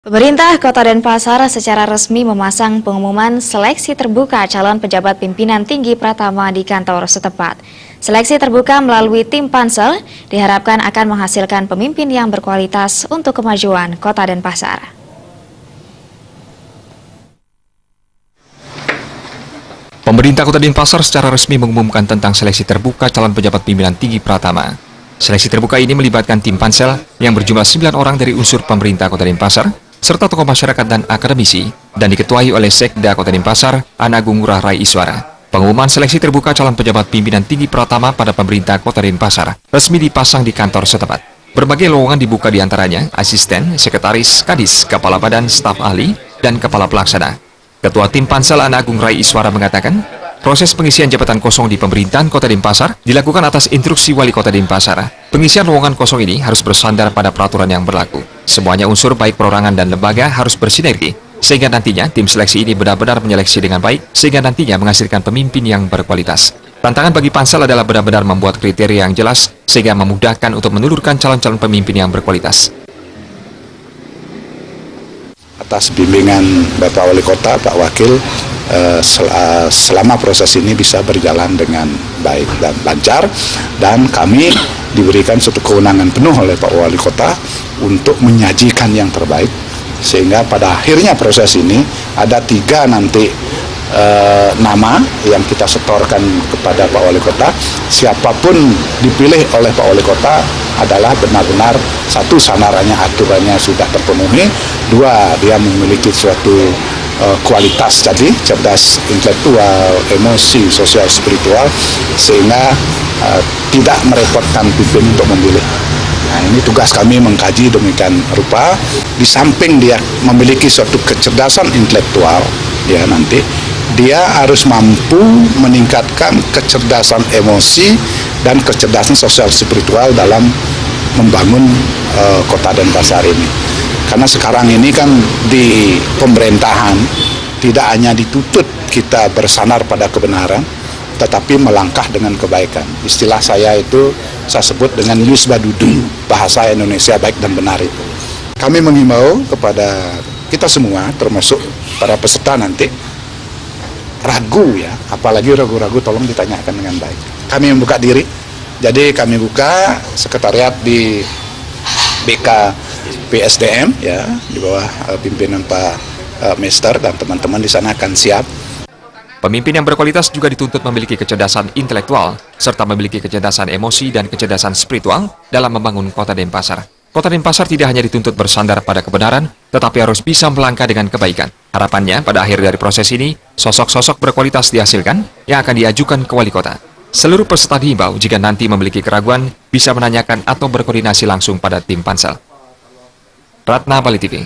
Pemerintah Kota Denpasar secara resmi memasang pengumuman seleksi terbuka calon pejabat pimpinan tinggi Pratama di kantor setempat. Seleksi terbuka melalui tim pansel diharapkan akan menghasilkan pemimpin yang berkualitas untuk kemajuan Kota Denpasar. Pemerintah Kota Denpasar secara resmi mengumumkan tentang seleksi terbuka calon pejabat pimpinan tinggi Pratama. Seleksi terbuka ini melibatkan tim pansel yang berjumlah 9 orang dari unsur pemerintah Kota Denpasar, serta tokoh masyarakat dan akademisi, dan diketuai oleh Sekda Kota Denpasar, Anagung Ngurah Rai Iswara. Pengumuman seleksi terbuka calon pejabat pimpinan tinggi Pratama pada pemerintah Kota Denpasar resmi dipasang di kantor setempat. Berbagai lowongan dibuka diantaranya asisten, sekretaris, kadis, kepala badan, staf ahli, dan kepala pelaksana. Ketua Tim Pansel Anagung Rai Iswara mengatakan, proses pengisian jabatan kosong di pemerintahan Kota Denpasar dilakukan atas instruksi Wali Kota Denpasar. Pengisian lowongan kosong ini harus bersandar pada peraturan yang berlaku. Semuanya unsur baik perorangan dan lembaga harus bersinergi, sehingga nantinya tim seleksi ini benar-benar menyeleksi dengan baik, sehingga nantinya menghasilkan pemimpin yang berkualitas. Tantangan bagi Pansel adalah benar-benar membuat kriteria yang jelas, sehingga memudahkan untuk menelurkan calon-calon pemimpin yang berkualitas. Atas bimbingan Bapak Wali Kota, Pak Wakil, selama proses ini bisa berjalan dengan baik dan lancar, dan kami diberikan suatu kewenangan penuh oleh Pak Wali Kota untuk menyajikan yang terbaik, sehingga pada akhirnya proses ini ada 3 nanti nama yang kita setorkan kepada Pak Wali Kota. Siapapun dipilih oleh Pak Wali Kota adalah benar-benar satu, sanarannya, aturannya sudah terpenuhi, 2, dia memiliki suatu kualitas tadi, cerdas intelektual, emosi, sosial, spiritual, sehingga tidak merepotkan pimpin untuk memilih. Nah, ini tugas kami mengkaji demikian rupa. Di samping dia memiliki suatu kecerdasan intelektual, ya nanti dia harus mampu meningkatkan kecerdasan emosi dan kecerdasan sosial spiritual dalam membangun Kota Denpasar ini. Karena sekarang ini kan di pemerintahan tidak hanya dituntut kita bersandar pada kebenaran, tetapi melangkah dengan kebaikan. Istilah saya itu saya sebut dengan yusbadudu, bahasa Indonesia baik dan benar itu. Kami menghimbau kepada kita semua, termasuk para peserta nanti, ragu ya, apalagi ragu-ragu tolong ditanyakan dengan baik. Kami membuka diri, jadi kami buka sekretariat di BK PSDM ya, di bawah pimpinan Pak Mester, dan teman-teman di sana akan siap. Pemimpin yang berkualitas juga dituntut memiliki kecerdasan intelektual, serta memiliki kecerdasan emosi dan kecerdasan spiritual dalam membangun Kota Denpasar. Kota Denpasar tidak hanya dituntut bersandar pada kebenaran, tetapi harus bisa melangkah dengan kebaikan. Harapannya, pada akhir dari proses ini, sosok-sosok berkualitas dihasilkan yang akan diajukan ke Wali Kota. Seluruh peserta dihimbau jika nanti memiliki keraguan, bisa menanyakan atau berkoordinasi langsung pada tim pansel. Ratna Bali TV.